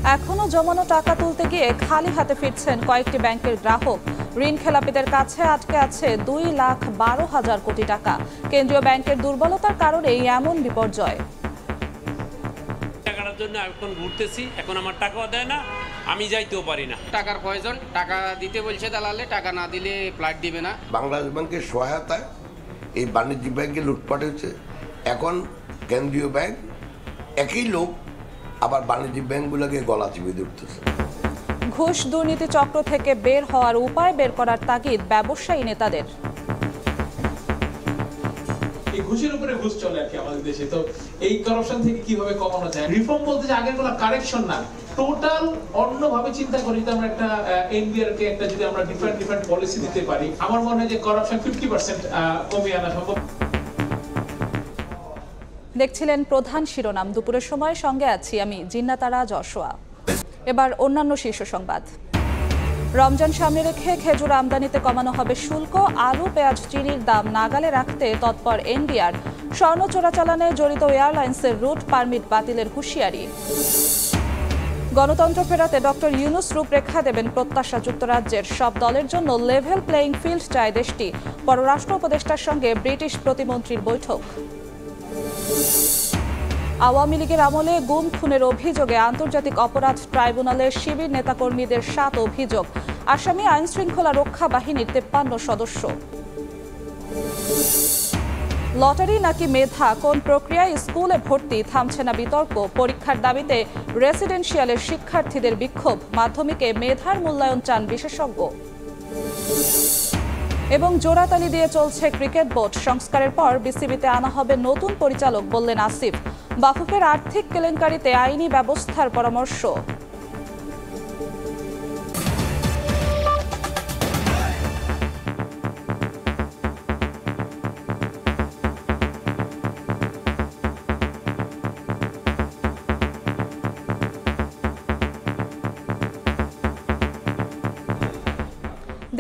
এখনো জমানো টাকা তুলতে গিয়ে খালি হাতে ফিরছেন কয়েকটি ব্যাংকের গ্রাহক। ঋণ খেলাপিদের কাছে আটকে আছে 2,12,000 কোটি টাকা। কেন্দ্রীয় ব্যাংকের দুর্বলতার কারণেই এমন বিপর্যয়। টাকার জন্য এখন ঘুরতেছি, এখন আমার টাকাও দেয় না, আমি যাইতেও পারি না। টাকার প্রয়োজন, টাকা দিতে বলছে দালালে, টাকা না দিলে ফ্লাইট দিবে না। বাংলাদেশ ব্যাংকের সহায়তায় এই বাণিজ্যিক ব্যাংকে লুটপাট হচ্ছে। এখন কেন্দ্রীয় ব্যাংক একই লোক আবার বাণিজ্যিক ব্যাংকগুলোকে গলা চিপে ধরতেছে। ঘুষ দুর্নীতি চক্র থেকে বের হওয়ার উপায় বের করার তাগিদ ব্যবসায়ী নেতাদের। এই ঘুষের উপরে ঘুষ চলে আর কি আমাদের দেশে। তো এই কারাপশন থেকে কিভাবে কমানো যায়? রিফর্ম বলতে যে আগের কোনো কারেকশন না, টোটাল অন্যভাবে চিন্তা করি। তো আমরা একটা এনবিআর কে একটা যদি আমরা ডিফারেন্ট পলিসি দিতে পারি, আমার মনে হয় যে কারাপশন 50% কমিয়ে আনা সম্ভব। দেখছিলেন প্রধান শিরোনাম। দুপুরের সময় সঙ্গে আছি আমি জিন্নাতারা যশোয়া। এবার অন্যান্য শীর্ষ সংবাদ। রমজান সামনে রেখে খেজুর আমদানিতে কমানো হবে শুল্ক। আলু, পেঁয়াজ, চিনির দাম নাগালে রাখতে তৎপর এনবিআর। স্বর্ণ চোরাচালানে জড়িত এয়ারলাইন্সের রুট পারমিট বাতিলের হুঁশিয়ারি। গণতন্ত্র ফেরাতে ডক্টর ইউনূস রূপরেখা দেবেন প্রত্যাশা যুক্তরাজ্যের। সব দলের জন্য লেভেল প্লেয়িং ফিল্ড চায় দেশটি। পররাষ্ট্র উপদেষ্টার সঙ্গে ব্রিটিশ প্রতিমন্ত্রীর বৈঠক। আওয়ামী লীগের আমলে গুম খুনের অভিযোগে আন্তর্জাতিক অপরাধ ট্রাইব্যুনালের শিবির নেতাকর্মীদের 7 অভিযোগ। আসামি আইনশৃঙ্খলা রক্ষা বাহিনীর 53 সদস্য। লটারি নাকি মেধা, কোন প্রক্রিয়ায় স্কুলে ভর্তি, থামছে না বিতর্ক। পরীক্ষার দাবিতে রেসিডেন্সিয়ালের শিক্ষার্থীদের বিক্ষোভ। মাধ্যমিকে মেধার মূল্যায়ন চান বিশেষজ্ঞ। এবং জোড়াতালি দিয়ে চলছে ক্রিকেট বোর্ড সংস্কারের পর বিসিবিতে আনা হবে নতুন পরিচালক, বললেন আসিফ। বাফুফের আর্থিক কেলেঙ্কারিতে আইনি ব্যবস্থার পরামর্শ।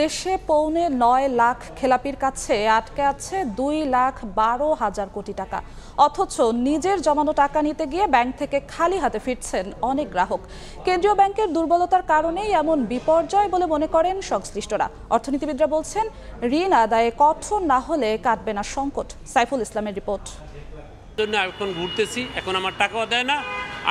দেশে 9.25 লাখ খেলাপির কাছে আটকে আছে 2,12,000 কোটি টাকা। অথচ নিজের জমানো টাকা নিতে গিয়ে ব্যাংক থেকে খালি হাতে ফিরছেন অনেক গ্রাহক। কেন্দ্রীয় ব্যাংকের দুর্বলতার কারণেই এমন বিপর্যয় বলে মনে করেন সংশ্লিষ্টরা। অর্থনীতিবিদরা বলছেন, ঋণ আদায়ে কঠোর না হলে কাটবে না সংকট। সাইফুল ইসলামের রিপোর্ট। জন্য এখন ঘুরতেছি, এখন আমার টাকাও দেয় না,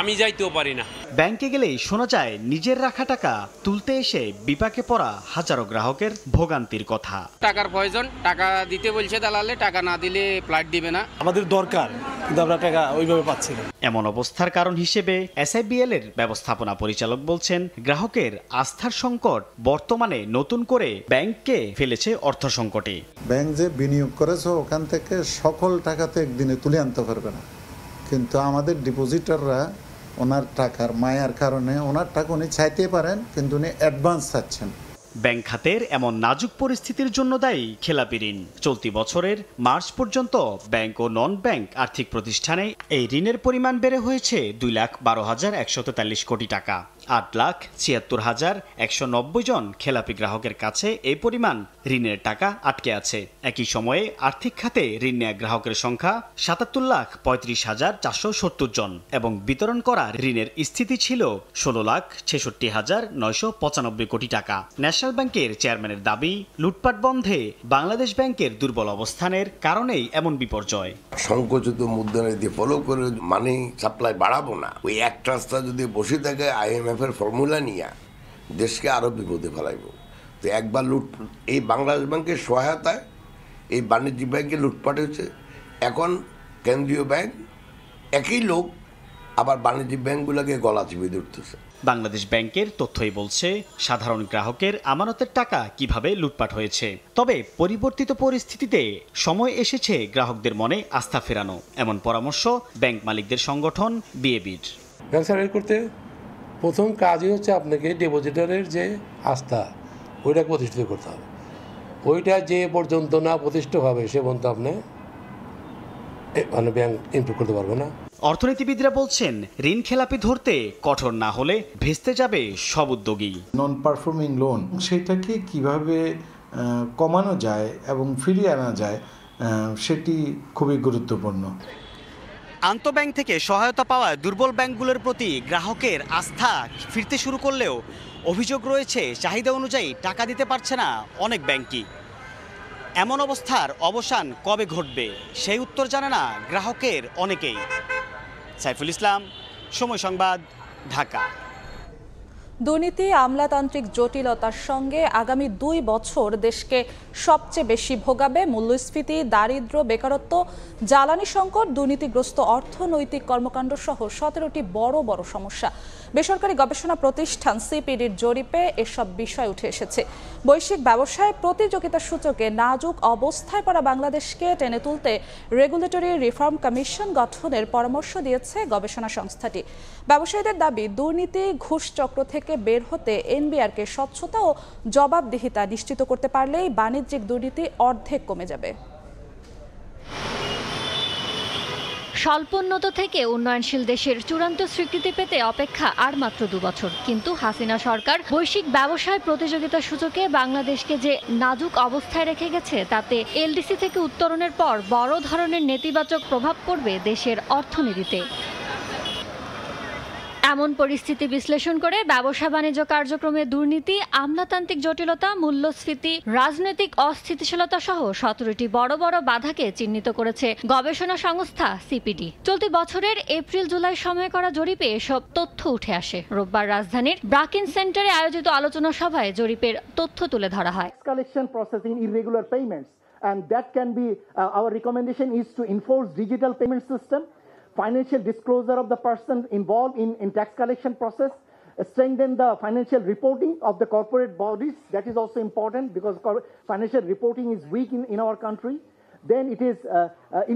আমি যাইতেও পারি না। ব্যাংকে গেলেই শোনা যায় নিজের রাখা টাকা তুলতে এসে বিপাকে পড়া হাজারো গ্রাহকের ভোগান্তির কথা। টাকার প্রয়োজন, টাকা দিতে বলছে দালালে, টাকা না দিলে ফ্লাইট দিবে না। আমাদের দরকার, কিন্তু আমরা টাকা ওইভাবে পাচ্ছি না। এমন অবস্থার কারণ হিসেবে এসআইবিএল এর ব্যবস্থাপনা পরিচালক বলছেন, গ্রাহকের আস্থার সংকট বর্তমানে নতুন করে ব্যাংককে ফেলেছে অর্থ সংকটে। ব্যাংক যে বিনিয়োগ করেছে ওখান থেকে সকল টাকা তো একদিনে তুলে আনতে পারবে না, কিন্তু আমাদের ডিপোজিটররা ওনার টাকার মায়ার কারণে ওনার টাকা উনি চাইতে পারেন, কিন্তু উনি অ্যাডভান্স চাচ্ছেন। ব্যাংক খাতের এমন নাজুক পরিস্থিতির জন্য দায়ী খেলাপি ঋণ। চলতি বছরের মার্চ পর্যন্ত ব্যাংক ও নন ব্যাংক আর্থিক প্রতিষ্ঠানে এই ঋণের পরিমাণ বেড়ে হয়েছে 2,12,143 কোটি টাকা। 8,76,190 জন খেলাপি গ্রাহকের কাছে এই পরিমাণ ঋণের টাকা আটকে আছে। একই সময়ে আর্থিক খাতে ঋণ নেয়া গ্রাহকের সংখ্যা 77,35,470 জন এবং বিতরণ করা ঋণের স্থিতি ছিল 16,66,995 কোটি টাকা। ন্যাশনাল ব্যাংকের চেয়ারম্যানের দাবি, লুটপাট বন্ধে বাংলাদেশ ব্যাংকের দুর্বল অবস্থানের কারণেই এমন বিপর্যয়। সংকুচিত মুদ্রানীতি ফলো করে মানি সাপ্লাই বাড়াবো না, ওই এক রাস্তা যদি বসে থাকে IMF এর ফর্মুলা নিয়ে দেশকে আরো বিপদে ফেলাইব। তো একবার এই বাংলাদেশ ব্যাংকের সহায়তায় এই বাণিজ্যিক ব্যাংকে লুটপাট হচ্ছে। এখন কেন্দ্রীয় ব্যাংক একই লোক আবার বাণিজ্যিক ব্যাংকগুলোকে গলা চিপে ধরতেছে। বাংলাদেশ ব্যাংকের তথ্যই বলছে সাধারণ গ্রাহকের আমানতের টাকা কিভাবে লুটপাট হয়েছে। তবে পরিবর্তিত পরিস্থিতিতে সময় এসেছে গ্রাহকদের মনে আস্থা ফেরানো, এমন পরামর্শ ব্যাংক মালিকদের সংগঠন বিএবির। ব্যবসা করতে প্রথম কাজই হচ্ছে আপনাকে ডিপোজিটরের যে আস্থা ওইটাকে প্রতিষ্ঠিত করতে হবে। ওইটা যে পর্যন্ত না প্রতিষ্ঠিত হবে সে পর্যন্ত আপনি ব্যাংক ইমপ্রুভ করতে পারবে না। অর্থনীতিবিদরা বলছেন, ঋণ খেলাপি ধরতে কঠোর না হলে ভেস্তে যাবে সব উদ্যোগী। নন পারফর্মিং লোন সেটাকে কিভাবে কমানো যায় এবং ফিরিয়ে আনা যায় সেটি খুবই গুরুত্বপূর্ণ। আন্তঃব্যাংক থেকে সহায়তা পাওয়ায় দুর্বল ব্যাংকগুলোর প্রতি গ্রাহকের আস্থা ফিরতে শুরু করলেও অভিযোগ রয়েছে চাহিদা অনুযায়ী টাকা দিতে পারছে না অনেক ব্যাংকই। এমন অবস্থার অবসান কবে ঘটবে সেই উত্তর জানে না গ্রাহকের অনেকেই। সাইফুল ইসলাম, সময় সংবাদ, ঢাকা। দুর্নীতি, আমলাতান্ত্রিক জটিলতার সঙ্গে আগামী 2 বছর দেশকে সবচেয়ে বেশি ভোগাবে মূল্যস্ফীতি, দারিদ্র্য, বেকারত্ব, জ্বালানি সংকট, দুর্নীতিগ্রস্ত অর্থনৈতিক কর্মকাণ্ড সহ 17টি বড় বড় সমস্যা। বেসরকারি গবেষণা প্রতিষ্ঠান সিপিডির জরিপে এসব বিষয় উঠে এসেছে। বৈশ্বিক ব্যবসায় প্রতিযোগিতার সূচকে নাজুক অবস্থায় পড়া বাংলাদেশকে টেনে তুলতে রেগুলেটরি রিফর্ম কমিশন গঠনের পরামর্শ দিয়েছে গবেষণা সংস্থাটি। ব্যবসায়ীদের দাবি, দুর্নীতি, ঘুষচক্র থেকে বের হতে এনবিআরকে স্বচ্ছতা ও জবাবদিহিতা নিশ্চিত করতে পারলেই বাণিজ্যিক দুর্নীতি অর্ধেক কমে যাবে। স্বল্পোন্নত থেকে উন্নয়নশীল দেশের চূড়ান্ত স্বীকৃতি পেতে অপেক্ষা আর মাত্র 2 বছর। কিন্তু হাসিনা সরকার বৈশ্বিক ব্যবসায় প্রতিযোগিতার সূচকে বাংলাদেশকে যে নাজুক অবস্থায় রেখে গেছে, তাতে এলডিসি থেকে উত্তরণের পর বড় ধরনের নেতিবাচক প্রভাব পড়বে দেশের অর্থনীতিতে। এমন পরিস্থিতি বিশ্লেষণ করে ব্যবসা বাণিজ্য কার্যক্রমে দুর্নীতি, আমলাতান্ত্রিক জটিলতা, মূল্যস্ফীতি, রাজনৈতিক অস্থিতিশীলতা সহ 17টি বড় বড় বাধাকে চিহ্নিত করেছে গবেষণা সংস্থা সিপিডি। চলতি বছরের এপ্রিল-জুলাই সময়ে করা জরিপে এসব তথ্য উঠে আসে। রোববার রাজধানীর ব্রাকিন সেন্টারে আয়োজিত আলোচনা সভায় জরিপের তথ্য তুলে ধরা হয়। Collection processing irregular payments, and that can be our recommendation is to enforce digital payment system, financial disclosure of the person involved in tax collection process, strengthen the financial reporting of the corporate bodies. That is also important because financial reporting is weak in our country. Then it is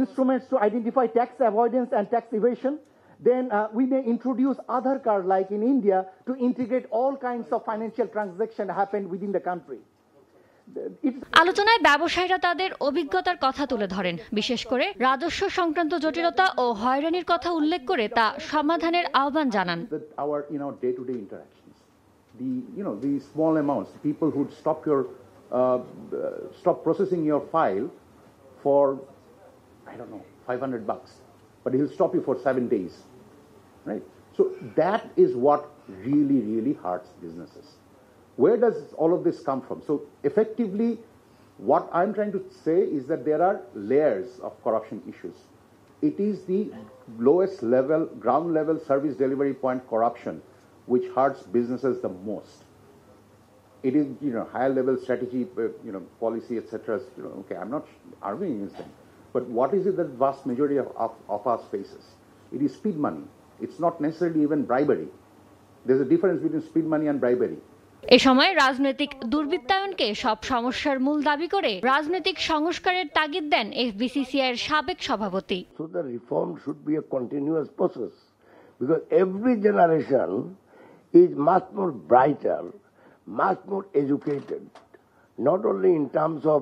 instruments to identify tax avoidance and tax evasion. Then we may introduce Aadhaar card like in India to integrate all kinds of financial transactions happen within the country. আলোচনায় ব্যবসায়ীরা তাদের অভিজ্ঞতার কথা তুলে ধরেন। বিশেষ করে রাজস্ব সংক্রান্ত জটিলতা ও হয়রানির কথা উল্লেখ করে তা সমাধানের আহ্বান জানান। Our day-to-day interactions, the small amounts, people who stop processing your file for $500, but he'll stop you for 7 days, right? So that is what really hurts businesses. Where does all of this come from? So effectively, what I'm trying to say is that there are layers of corruption issues. It is the lowest level, ground level service delivery point corruption which hurts businesses the most. It is, higher level strategy, policy, etc. Okay, I'm not arguing against them. But what is it that the vast majority of us faces? It is speed money. It's not necessarily even bribery. There's a difference between speed money and bribery. এ সময় রাজনৈতিক দুর্বৃত্তায়নকে সব সমস্যার মূল দাবি করে রাজনৈতিক সংস্কারের তাগিদ দেন এফবিসিসিআই এর সাবেক সভাপতি। So the reform should be a continuous process because every generation is much more brighter, much more educated, not only in terms of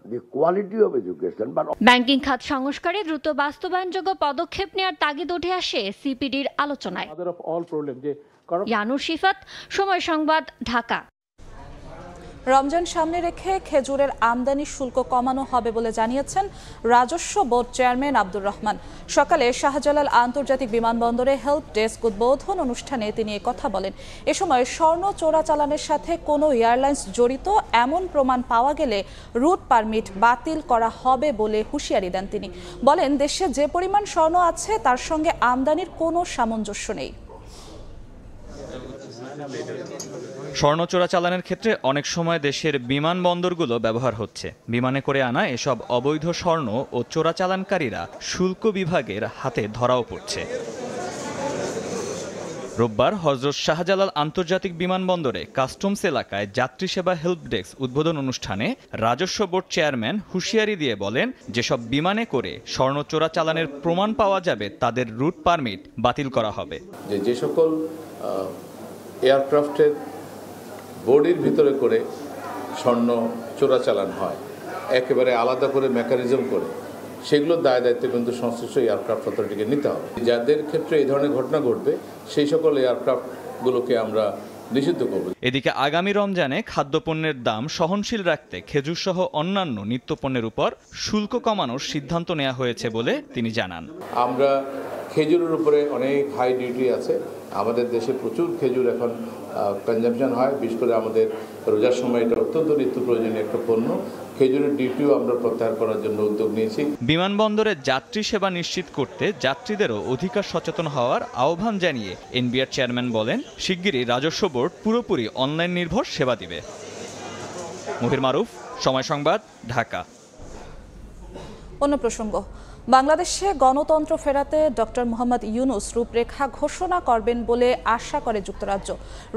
the quality of education but banking খাত সংস্কারে দ্রুত বাস্তবায়নযোগ্য পদক্ষেপ নেওয়ার তাগিদ উঠে আসে সিপিডির আলোচনায়। ইয়ানুর শিফাত, সময় সংবাদ, ঢাকা। রমজান সামনে রেখে খেজুরের আমদানি শুল্ক কমানো হবে বলে জানিয়েছেন রাজস্ব বোর্ড চেয়ারম্যান আব্দুর রহমান। সকালে শাহজালাল আন্তর্জাতিক বিমানবন্দরে হেল্প ডেস্ক উদ্বোধন অনুষ্ঠানে তিনি একথা বলেন। এ সময় স্বর্ণ চোরাচালানের সাথে কোনো এয়ারলাইন্স জড়িত এমন প্রমাণ পাওয়া গেলে রুট পারমিট বাতিল করা হবে বলে হুঁশিয়ারি দেন তিনি। বলেন, দেশে যে পরিমাণ স্বর্ণ আছে তার সঙ্গে আমদানির কোনো সামঞ্জস্য নেই। স্বর্ণ চোরাচালানের ক্ষেত্রে অনেক সময় দেশের বিমানবন্দরগুলো ব্যবহার হচ্ছে। বিমানে করে আনা এসব অবৈধ স্বর্ণ ও চোরাচালানকারীরা শুল্ক বিভাগের হাতে ধরাও পড়ছে। রোববার হযরত শাহজালাল আন্তর্জাতিক বিমানবন্দরে কাস্টমস এলাকায় যাত্রী সেবা হেল্প ডেস্ক উদ্বোধন অনুষ্ঠানে রাজস্ব বোর্ড চেয়ারম্যান হুঁশিয়ারি দিয়ে বলেন, যেসব বিমানে করে স্বর্ণ চোরাচালানের প্রমাণ পাওয়া যাবে তাদের রুট পারমিট বাতিল করা হবে। যে সকল এয়ারক্রাফটের বডির ভিতরে করে স্বর্ণ চোরাচালান হয়, একেবারে আলাদা করে মেকানিজম করে, সেগুলোর দায় দায়িত্ব কিন্তু সংশ্লিষ্ট এয়ারক্রাফট অথরিটিকে নিতে হবে। যাদের ক্ষেত্রে এই ধরনের ঘটনা ঘটবে সেই সকল এয়ারক্রাফটগুলোকে আমরা নিষিদ্ধ করব। এদিকে আগামী রমজানে খাদ্যপণ্যের দাম সহনশীল রাখতে খেজুরসহ অন্যান্য নিত্যপণ্যের উপর শুল্ক কমানোর সিদ্ধান্ত নেওয়া হয়েছে বলে তিনি জানান। আমরা খেজুরের উপরে অনেক হাই ডিউটি আছে। আমাদের দেশে প্রচুর খেজুর এখন কনজাম্পশন হয়, বিশেষ করে আমাদের রোজার সময় এটা অত্যন্ত নিত্য প্রয়োজনীয় একটা পণ্য। খেজুরের ডিউটিও আমরা প্রত্যাহার করার জন্য উদ্যোগ নিয়েছি। বিমানবন্দরে যাত্রী সেবা নিশ্চিত করতে যাত্রীদেরও অধিকার সচেতন হওয়ার আহ্বান জানিয়ে এনবিআর চেয়ারম্যান বলেন, শিগগিরই রাজস্ব বোর্ড পুরোপুরি অনলাইন নির্ভর সেবা দিবে। মুহির মারুফ, সময় সংবাদ, ঢাকা। অন্য প্রসঙ্গ, বাংলাদেশে গণতন্ত্র ফেরাতে ডক্টর মোহাম্মদ ইউনূস রূপরেখা ঘোষণা করবেন বলে আশা করে যুক্তরাজ্য।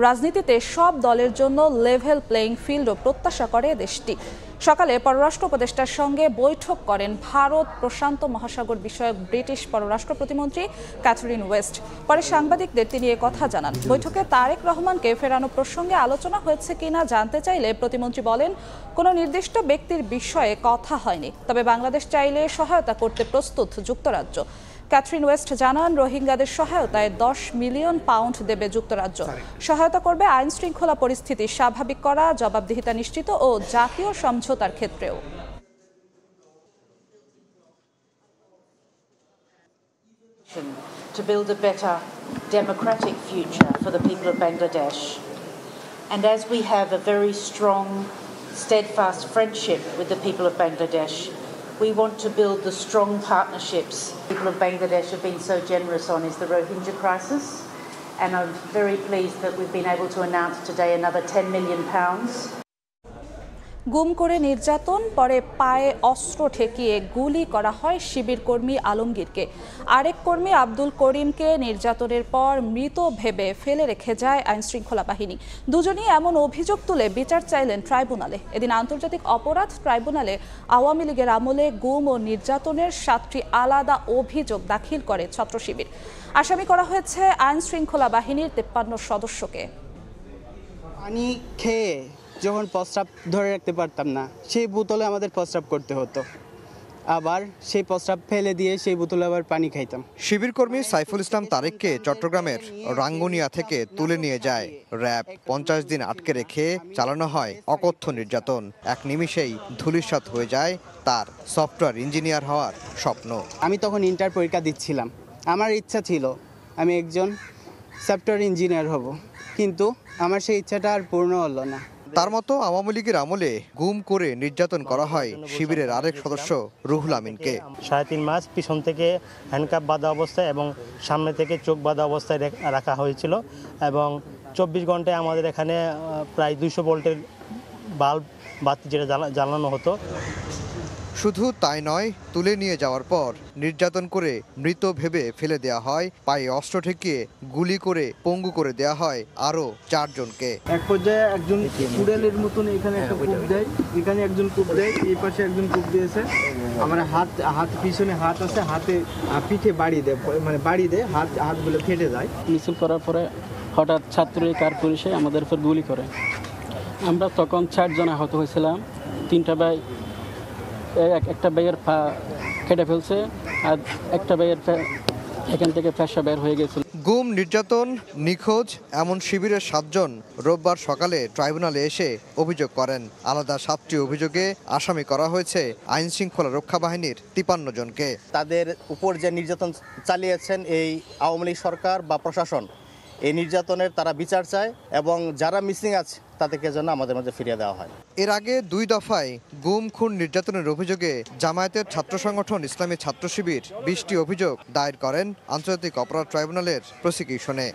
রাজনীতিতে সব দলের জন্য লেভেল প্লেইং ফিল্ডও প্রত্যাশা করে দেশটি। সকালে পররাষ্ট্র উপদেষ্টার সঙ্গে বৈঠক করেন ভারত প্রশান্ত মহাসাগর বিষয়ক ব্রিটিশ পররাষ্ট্র প্রতিমন্ত্রী ক্যাথরিন ওয়েস্ট। পরে সাংবাদিকদের তিনি কথা জানান। বৈঠকে তারেক রহমানকে ফেরানো প্রসঙ্গে আলোচনা হয়েছে কিনা জানতে চাইলে প্রতিমন্ত্রী বলেন, কোনো নির্দিষ্ট ব্যক্তির বিষয়ে কথা হয়নি, তবে বাংলাদেশ চাইলে সহায়তা করতে প্রস্তুত যুক্তরাজ্য। ক্যাথরিন ওয়েস্ট জানান, রোহিঙ্গাদের সহায়তায় 10 মিলিয়ন পাউন্ড দেবে যুক্তরাজ্য। সহায়তা করবে আইন শৃঙ্খলা পরিস্থিতি স্বাভাবিক করা, জবাবদিহিতা নিশ্চিত ও জাতীয় সমঝোতার ক্ষেত্রেও। To build a better democratic future for the people of Bangladesh. And as we have a very strong, steadfast friendship with the people of Bangladesh, we want to build the strong partnerships people of Bangladesh have been so generous on is the Rohingya crisis. And I'm very pleased that we've been able to announce today another £10 million. গুম করে নির্যাতন, পরে পায়ে অস্ত্র ঠেকিয়ে গুলি করা হয় শিবির কর্মী আলমগীরকে। আরেক কর্মী আব্দুল করিমকে নির্যাতনের পর মৃত ভেবে ফেলে রেখে যায় আইনশৃঙ্খলা বাহিনী। দুজনই এমন অভিযোগ তুলে বিচার চাইলেন ট্রাইব্যুনালে। এদিন আন্তর্জাতিক অপরাধ ট্রাইব্যুনালে আওয়ামী লীগের আমলে গুম ও নির্যাতনের 7টি আলাদা অভিযোগ দাখিল করে ছাত্র শিবির। আসামি করা হয়েছে আইনশৃঙ্খলা বাহিনীর 53 সদস্যকে। পানি খেয়ে যখন প্রস্রাব ধরে রাখতে পারতাম না, সেই বোতলে আমাদের প্রস্রাব করতে হতো, আবার সেই প্রস্রাব ফেলে দিয়ে সেই বোতলে আবার পানি খাইতাম। শিবির কর্মী সাইফুল ইসলাম তারেককে চট্টগ্রামের রাঙ্গুনিয়া থেকে তুলে নিয়ে যায় র্যাব। 50 দিন আটকে রেখে চালানো হয় অকথ্য নির্যাতন। এক নিমিষেই ধূলিসাৎ হয়ে যায় তার সফটওয়্যার ইঞ্জিনিয়ার হওয়ার স্বপ্ন। আমি তখন ইন্টার পরীক্ষা দিচ্ছিলাম। আমার ইচ্ছা ছিল আমি একজন সফটওয়্যার ইঞ্জিনিয়ার হব, কিন্তু আমার সেই ইচ্ছাটা আর পূর্ণ হলো না। তার মতো আওয়ামী লীগের আমলে গুম করে নির্যাতন করা হয় শিবিরের আরেক সদস্য রুহুল আমিনকে। 3.5 মাস পিছন থেকে হ্যান্ডকাপ বাঁধা অবস্থায় এবং সামনে থেকে চোখ বাঁধা অবস্থায় রাখা হয়েছিল এবং 24 ঘন্টায় আমাদের এখানে প্রায় 200 ভোল্টের বাল্ব বাতি যেটা জ্বালানো হতো। শুধু তাই নয়, তুলে নিয়ে যাওয়ার পর নির্যাতন করে মৃত ভেবে ফেলে দেওয়া হয়, পায়ে অস্ত্র ঠেকিয়ে গুলি করে পঙ্গু করে দেওয়া হয় আরও 4 জনকে। এক পর্যায়ে একজন কুড়ালের মতন এখানে একটা কূপ দেয়, এখানে একজন কূপ দেয়, এই পাশে একজন কূপ দিয়েছে। আমার হাত পিছনে হাত আছে, হাতে পিঠে বাড়ি দেয়, মানে বাড়ি দেয়, হাতগুলো ফেটে যায়। মিছিল করার পরে হঠাৎ ছাত্রলীগ আর পুলিশে আমাদের উপর গুলি করে। আমরা তখন 4 জন আহত হয়েছিলাম। 3টা ভাই, একটা ভাইয়ের পা কেটে ফেলছে আর একটা ভাইয়ের এখান থেকে পেশা বের হয়ে গেছিল। গুম, নির্যাতন, নিখোঁজ এমন শিবিরের 7 জন রোববার সকালে ট্রাইব্যুনালে এসে অভিযোগ করেন। আলাদা 7টি অভিযোগে আসামি করা হয়েছে আইন শৃঙ্খলা রক্ষা বাহিনীর 53 জনকে। তাদের উপর যে নির্যাতন চালিয়েছেন এই আওয়ামী লীগ সরকার বা প্রশাসন, এই নির্যাতনের তারা বিচার চায় এবং যারা মিসিং আছে তাদেরকে যেন আমাদের মাঝে ফিরিয়ে দেওয়া হয়। এর আগে 2 দফায় গুম, খুন, নির্যাতনের অভিযোগে জামায়াতের ছাত্র সংগঠন ইসলামী ছাত্র শিবির 20টি অভিযোগ দায়ের করেন আন্তর্জাতিক অপরাধ ট্রাইব্যুনালের প্রসিকিউশনে।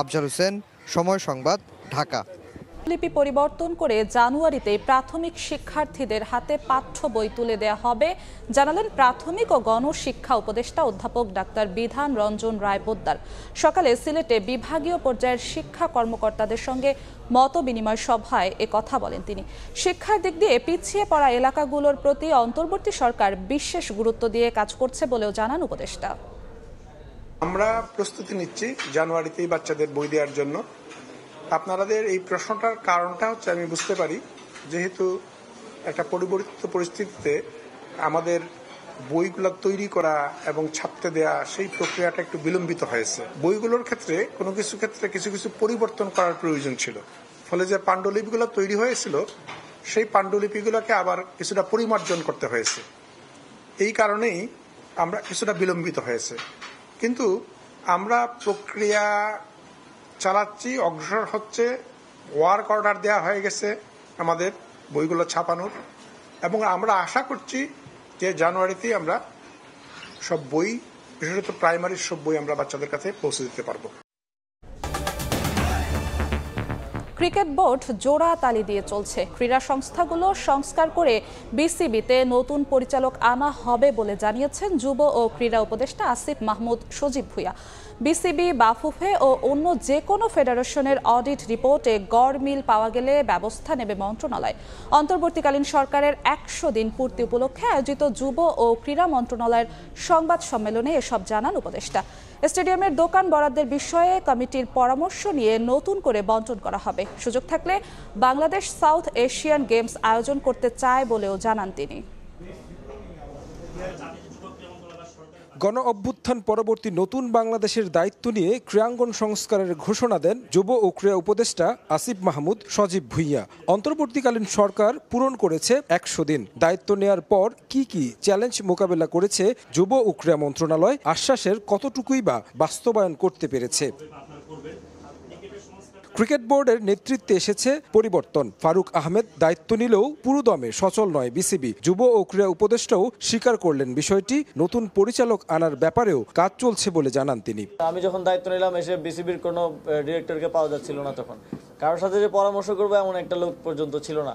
আফজাল হোসেন, সময় সংবাদ, ঢাকা। লিপি পরিবর্তন করে জানুয়ারিতে প্রাথমিক শিক্ষার্থীদের হাতে পাঠ্য বই তুলে দেওয়া হবে জানালেন প্রাথমিক ও গণশিক্ষা উপদেষ্টা অধ্যাপক ডাক্তার বিধান রঞ্জন রায় পোদ্দার। সকালে সিলেটে বিভাগীয় পর্যায়ের শিক্ষা কর্মকর্তাদের সঙ্গে মত বিনিময় সভায় কথা বলেন তিনি। শিক্ষার দিক দিয়ে পিছিয়ে পড়া এলাকাগুলোর প্রতি অন্তর্বর্তী সরকার বিশেষ গুরুত্ব দিয়ে কাজ করছে বলেও জানান উপদেষ্টা। আমরা প্রস্তুতি নিচ্ছি জানুয়ারিতেই বাচ্চাদের বই দেওয়ার জন্য। আপনাদের এই প্রশ্নটার কারণটা হচ্ছে আমি বুঝতে পারি, যেহেতু একটা পরিবর্তিত পরিস্থিতিতে আমাদের বইগুলো তৈরি করা এবং ছাপতে দেয়া সেই প্রক্রিয়াটা একটু বিলম্বিত হয়েছে। বইগুলোর ক্ষেত্রে কিছু কিছু পরিবর্তন করার প্রয়োজন ছিল, ফলে যে পাণ্ডুলিপিগুলো তৈরি হয়েছিল সেই পাণ্ডুলিপিগুলোকে আবার কিছুটা পরিমার্জন করতে হয়েছে। এই কারণেই আমরা কিছুটা বিলম্বিত হয়েছে, কিন্তু আমরা প্রক্রিয়া চালাচ্ছি, অগ্রসর হচ্ছে। ওয়ার্ক অর্ডার দেওয়া হয়ে গেছে আমাদের বইগুলো ছাপানোর, এবং আমরা আশা করছি যে জানুয়ারিতেই আমরা সব বই, বিশেষত প্রাইমারির সব বই আমরা বাচ্চাদের কাছে পৌঁছে দিতে পারবো। ক্রিকেট বোর্ড জোড়া তালি দিয়ে চলছে। ক্রীড়া সংস্থাগুলো সংস্কার করে বিসিবিতে নতুন পরিচালক আনা হবে বলে জানিয়েছেন যুব ও ক্রীড়া উপদেষ্টা আসিফ মাহমুদ সজীব ভুঁইয়া। বিসিবি, বাফুফে ও অন্য যে কোনো ফেডারেশনের অডিট রিপোর্টে গড় মিল পাওয়া গেলে ব্যবস্থা নেবে মন্ত্রণালয়। অন্তর্বর্তীকালীন সরকারের 100 দিন পূর্তি উপলক্ষে আয়োজিত যুব ও ক্রীড়া মন্ত্রণালয়ের সংবাদ সম্মেলনে এসব জানান উপদেষ্টা। স্টেডিয়ামের দোকান বরাদ্দের বিষয়ে কমিটির পরামর্শ নিয়ে নতুন করে বণ্টন করা হবে। সুযোগ থাকলে বাংলাদেশ সাউথ এশিয়ান গেমস আয়োজন করতে চায় বলেও জানান তিনি। গণ অভ্যুত্থান পরবর্তী নতুন বাংলাদেশের দায়িত্ব নিয়ে ক্রীড়াঙ্গন সংস্কারের ঘোষণা দেন যুব ও ক্রীড়া উপদেষ্টা আসিফ মাহমুদ সজীব ভুঁইয়া। অন্তর্বর্তীকালীন সরকার পূরণ করেছে 100 দিন। দায়িত্ব নেয়ার পর কি কি চ্যালেঞ্জ মোকাবেলা করেছে যুব ও ক্রীড়া মন্ত্রণালয়, আশ্বাসের কতটুকুই বা বাস্তবায়ন করতে পেরেছে। ক্রিকেট বোর্ডের নেতৃত্বে এসেছে পরিবর্তন। ফারুক আহমেদ দায়িত্ব নিলেও পুরোদমে সচল নয় বিসিবি। যুব ও ক্রীড়া উপদেষ্টাও স্বীকার করলেন বিষয়টি। নতুন পরিচালক আনার ব্যাপারেও কাজ চলছে বলে জানান তিনি। আমি যখন দায়িত্ব নিলাম এসে বিসিবির কোনো ডিরেক্টরকে পাওয়া যাচ্ছিল না, তখন কারোর সাথে যে পরামর্শ করবো এমন একটা লোক পর্যন্ত ছিল না।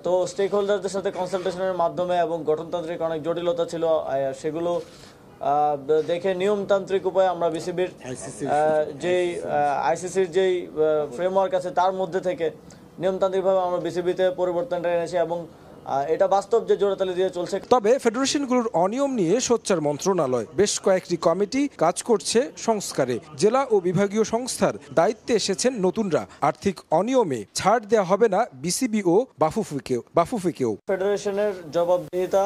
তো স্টেক হোল্ডারদের সাথে কনসালটেশনের মাধ্যমে এবং গঠনতান্ত্রিক অনেক জটিলতা ছিল, সেগুলো দেখে নিয়মতান্ত্রিক উপায়ে আমরা বিসিবির যেই আইসিসির যেই ফ্রেমওয়ার্ক আছে তার মধ্যে থেকে নিয়মতান্ত্রিকভাবে আমরা বিসিবিতে পরিবর্তনটা এনেছি এবং এটা বাস্তব যে জোড়াতালি দিয়ে চলছে। তবে ফেডারেশনগুলোর অনিয়ম নিয়ে সোচ্চার মন্ত্রণালয়। বেশ কয়েকটি কমিটি কাজ করছে সংস্কারে। জেলা ও বিভাগীয় সংস্থার দায়িত্বে এসেছেন নতুনরা। আর্থিক অনিয়মে ছাড় দেওয়া হবে না বিসিবি ও বাফুফেকেও। ফেডারেশনের জবাবদিহিতা